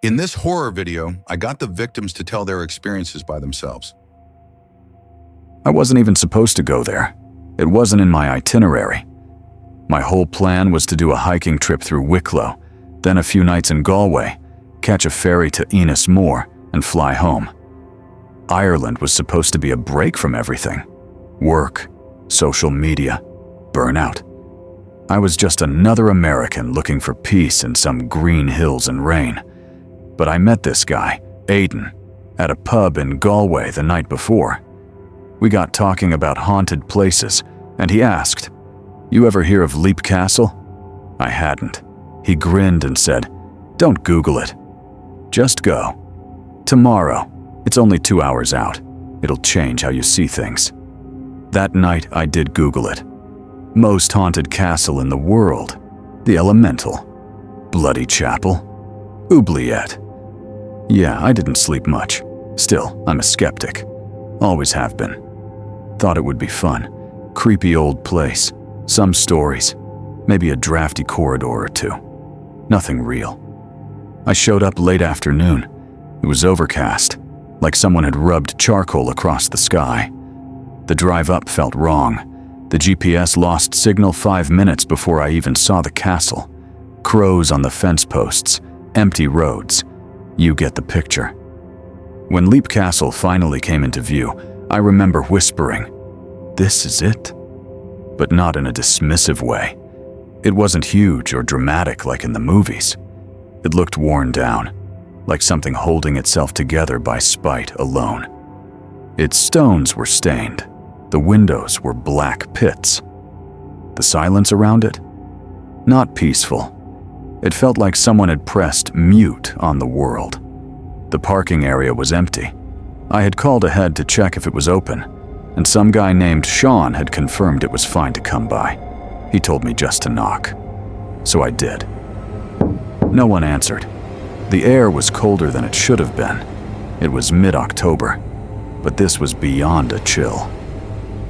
In this horror video, I got the victims to tell their experiences by themselves. I wasn't even supposed to go there. It wasn't in my itinerary. My whole plan was to do a hiking trip through Wicklow, then a few nights in Galway, catch a ferry to Ennismore, and fly home. Ireland was supposed to be a break from everything. Work, social media, burnout. I was just another American looking for peace in some green hills and rain. But I met this guy, Aidan, at a pub in Galway the night before. We got talking about haunted places, and he asked, "You ever hear of Leap Castle?" I hadn't. He grinned and said, "Don't Google it. Just go. Tomorrow. It's only 2 hours out. It'll change how you see things." That night, I did Google it. Most haunted castle in the world. The Elemental. Bloody Chapel. Oubliette. Yeah, I didn't sleep much. Still, I'm a skeptic. Always have been. Thought it would be fun. Creepy old place. Some stories. Maybe a drafty corridor or two. Nothing real. I showed up late afternoon. It was overcast, like someone had rubbed charcoal across the sky. The drive up felt wrong. The GPS lost signal 5 minutes before I even saw the castle. Crows on the fence posts, empty roads. You get the picture. When Leap Castle finally came into view, I remember whispering, "This is it?" But not in a dismissive way. It wasn't huge or dramatic like in the movies. It looked worn down, like something holding itself together by spite alone. Its stones were stained. The windows were black pits. The silence around it? Not peaceful. It felt like someone had pressed mute on the world. The parking area was empty. I had called ahead to check if it was open, and some guy named Sean had confirmed it was fine to come by. He told me just to knock. So I did. No one answered. The air was colder than it should have been. It was mid-October, but this was beyond a chill.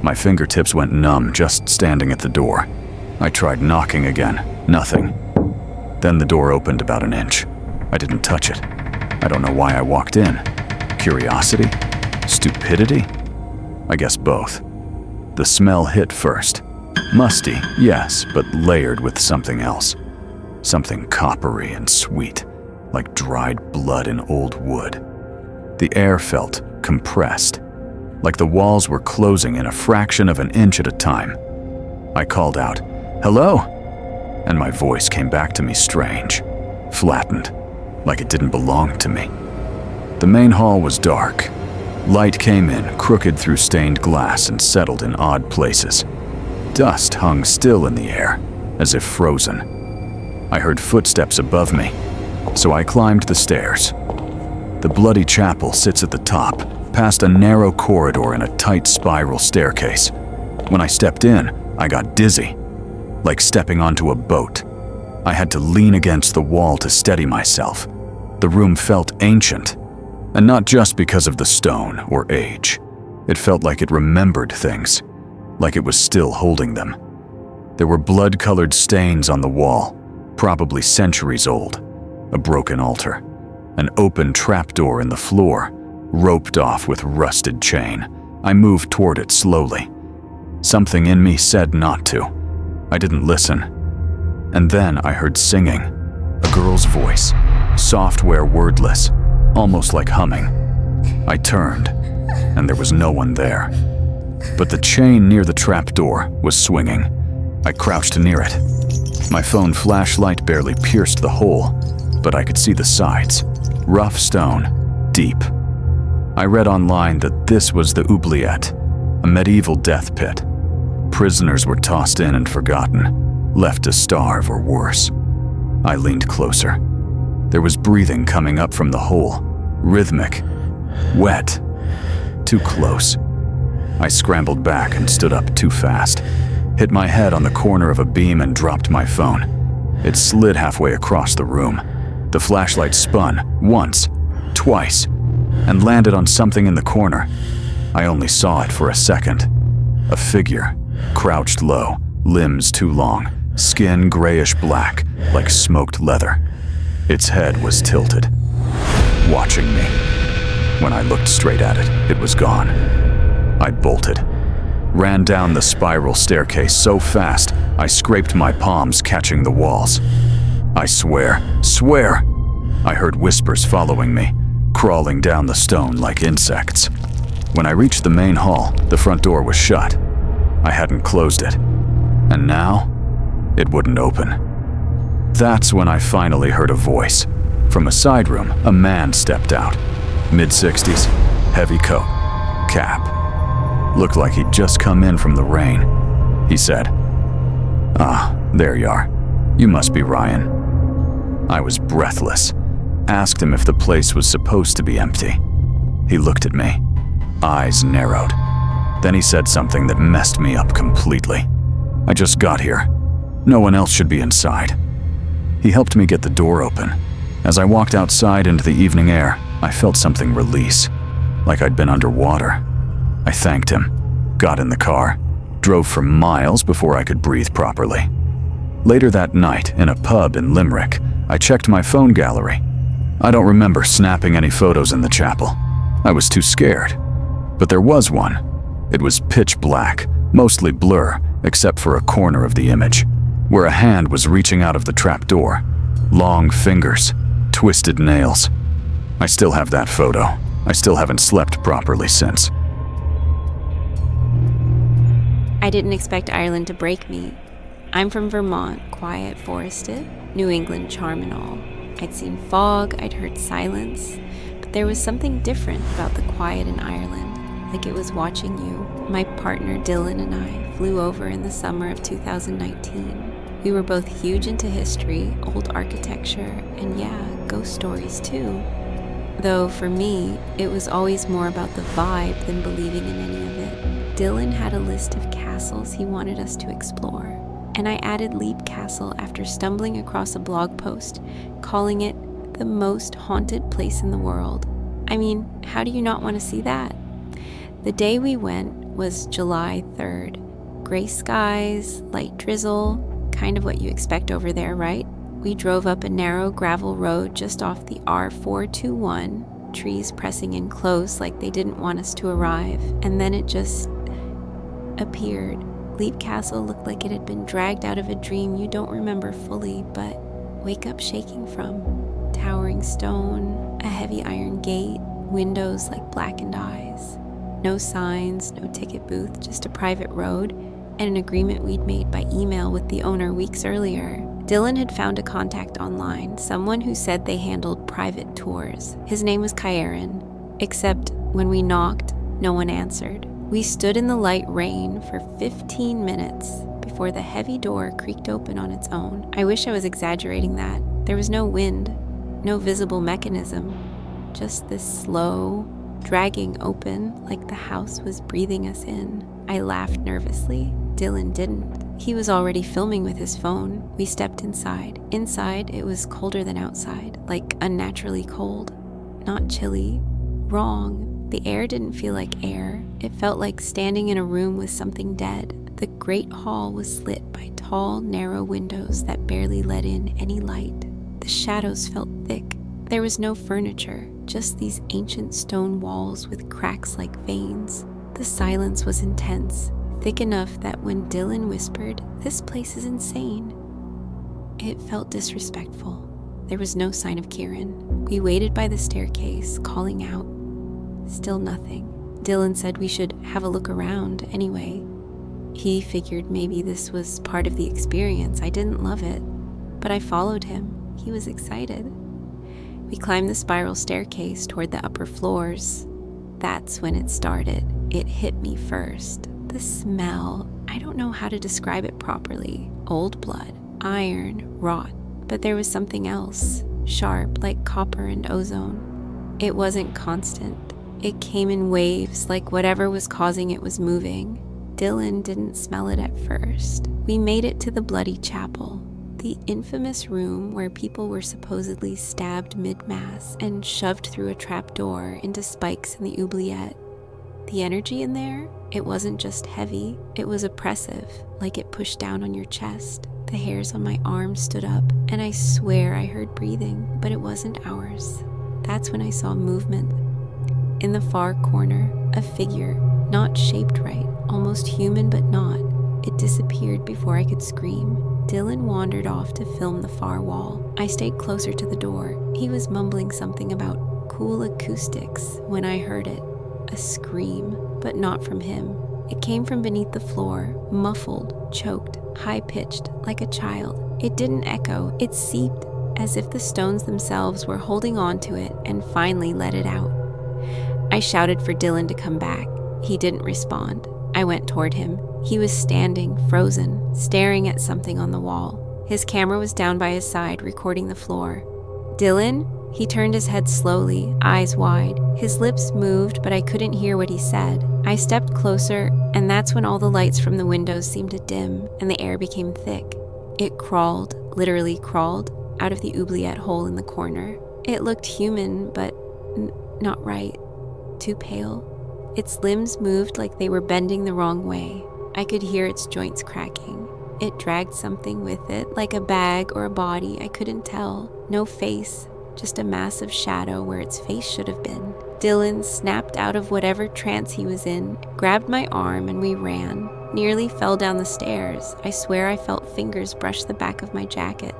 My fingertips went numb just standing at the door. I tried knocking again. Nothing. Then the door opened about an inch. I didn't touch it. I don't know why I walked in. Curiosity? Stupidity? I guess both. The smell hit first. Musty, yes, but layered with something else. Something coppery and sweet, like dried blood in old wood. The air felt compressed, like the walls were closing in a fraction of an inch at a time. I called out, "Hello?" And my voice came back to me strange, flattened, like it didn't belong to me. The main hall was dark. Light came in, crooked through stained glass and settled in odd places. Dust hung still in the air, as if frozen. I heard footsteps above me, so I climbed the stairs. The Bloody Chapel sits at the top, past a narrow corridor and a tight spiral staircase. When I stepped in, I got dizzy, like stepping onto a boat. I had to lean against the wall to steady myself. The room felt ancient, and not just because of the stone or age. It felt like it remembered things, like it was still holding them. There were blood-colored stains on the wall, probably centuries old, a broken altar, an open trapdoor in the floor, roped off with rusted chain. I moved toward it slowly. Something in me said not to. I didn't listen. And then I heard singing, a girl's voice, soft where wordless, almost like humming. I turned, and there was no one there. But the chain near the trapdoor was swinging. I crouched near it. My phone flashlight barely pierced the hole, but I could see the sides. Rough stone, deep. I read online that this was the oubliette, a medieval death pit. Prisoners were tossed in and forgotten, left to starve or worse. I leaned closer. There was breathing coming up from the hole, rhythmic, wet, too close. I scrambled back and stood up too fast, hit my head on the corner of a beam and dropped my phone. It slid halfway across the room. The flashlight spun, once, twice, and landed on something in the corner. I only saw it for a second. A figure, crouched low, limbs too long, skin grayish black, like smoked leather. Its head was tilted. watching me. When I looked straight at it, it was gone. I bolted, ran down the spiral staircase so fast I scraped my palms catching the walls. I swear, I heard whispers following me, crawling down the stone like insects. When I reached the main hall, the front door was shut. I hadn't closed it, and now it wouldn't open. That's when I finally heard a voice. From a side room, a man stepped out. Mid-60s, heavy coat, cap. Looked like he'd just come in from the rain. He said, "Ah, there you are. You must be Ryan." I was breathless. Asked him if the place was supposed to be empty. He looked at me, eyes narrowed. Then he said something that messed me up completely. "I just got here. No one else should be inside." He helped me get the door open. As I walked outside into the evening air, I felt something release, like I'd been underwater. I thanked him, got in the car, drove for miles before I could breathe properly. Later that night, in a pub in Limerick, I checked my phone gallery. I don't remember snapping any photos in the chapel. I was too scared. But there was one. It was pitch black, mostly blur, except for a corner of the image, where a hand was reaching out of the trapdoor. Long fingers, twisted nails. I still have that photo. I still haven't slept properly since. I didn't expect Ireland to break me. I'm from Vermont, quiet, forested, New England charm and all. I'd seen fog, I'd heard silence, but there was something different about the quiet in Ireland, like it was watching you. My partner Dylan and I flew over in the summer of 2019. We were both huge into history, old architecture, and yeah, ghost stories too. Though for me, it was always more about the vibe than believing in any of it. Dylan had a list of castles he wanted us to explore, and I added Leap Castle after stumbling across a blog post calling it the most haunted place in the world. I mean, how do you not want to see that? The day we went was July 3rd. Gray skies, light drizzle, kind of what you expect over there, right? We drove up a narrow gravel road just off the R421, trees pressing in close like they didn't want us to arrive, and then it just appeared. Leap Castle looked like it had been dragged out of a dream you don't remember fully, but wake up shaking from. Towering stone, a heavy iron gate, windows like blackened eyes. No signs, no ticket booth, just a private road, and an agreement we'd made by email with the owner weeks earlier. Dylan had found a contact online, someone who said they handled private tours. His name was Kieran, except when we knocked, no one answered. We stood in the light rain for 15 minutes before the heavy door creaked open on its own. I wish I was exaggerating that. There was no wind, no visible mechanism, just this slow, dragging open like the house was breathing us in. I laughed nervously. Dylan didn't. He was already filming with his phone. We stepped inside. Inside, it was colder than outside, like unnaturally cold. Not chilly. Wrong. The air didn't feel like air. It felt like standing in a room with something dead. The great hall was lit by tall, narrow windows that barely let in any light. The shadows felt thick. There was no furniture, just these ancient stone walls with cracks like veins. The silence was intense, thick enough that when Dylan whispered, "This place is insane," it felt disrespectful. There was no sign of Kieran. We waited by the staircase, calling out. Still nothing. Dylan said we should have a look around anyway. He figured maybe this was part of the experience. I didn't love it, but I followed him. He was excited. We climbed the spiral staircase toward the upper floors. That's when it started. It hit me first. The smell, I don't know how to describe it properly. Old blood, iron, rot. But there was something else, sharp like copper and ozone. It wasn't constant. It came in waves, like whatever was causing it was moving. Dylan didn't smell it at first. We made it to the bloody chapel, the infamous room where people were supposedly stabbed mid-mass and shoved through a trapdoor into spikes in the oubliette. The energy in there, it wasn't just heavy, it was oppressive, like it pushed down on your chest. The hairs on my arms stood up, and I swear I heard breathing, but it wasn't ours. That's when I saw movement. In the far corner, a figure, not shaped right, almost human but not. It disappeared before I could scream. Dylan wandered off to film the far wall. I stayed closer to the door. He was mumbling something about cool acoustics when I heard it. A scream, but not from him. It came from beneath the floor, muffled, choked, high-pitched, like a child. It didn't echo. It seeped as if the stones themselves were holding on to it and finally let it out. I shouted for Dylan to come back. He didn't respond. I went toward him. He was standing, frozen, staring at something on the wall. His camera was down by his side, recording the floor. "Dylan?" He turned his head slowly, eyes wide. His lips moved, but I couldn't hear what he said. I stepped closer, and that's when all the lights from the windows seemed to dim, and the air became thick. It crawled, literally crawled, out of the oubliette hole in the corner. It looked human, but not right. Too pale. Its limbs moved like they were bending the wrong way. I could hear its joints cracking. It dragged something with it, like a bag or a body, I couldn't tell. No face, just a massive shadow where its face should have been. Dylan snapped out of whatever trance he was in, grabbed my arm, and we ran. Nearly fell down the stairs. I swear I felt fingers brush the back of my jacket.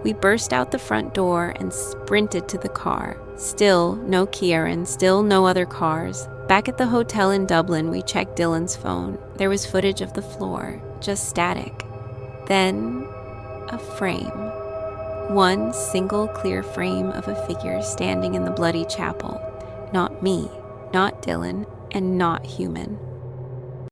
We burst out the front door and sprinted to the car. Still no Kieran, still no other cars. Back at the hotel in Dublin, we checked Dylan's phone. There was footage of the floor, just static. Then, a frame. One single clear frame of a figure standing in the bloody chapel. Not me, not Dylan, and not human.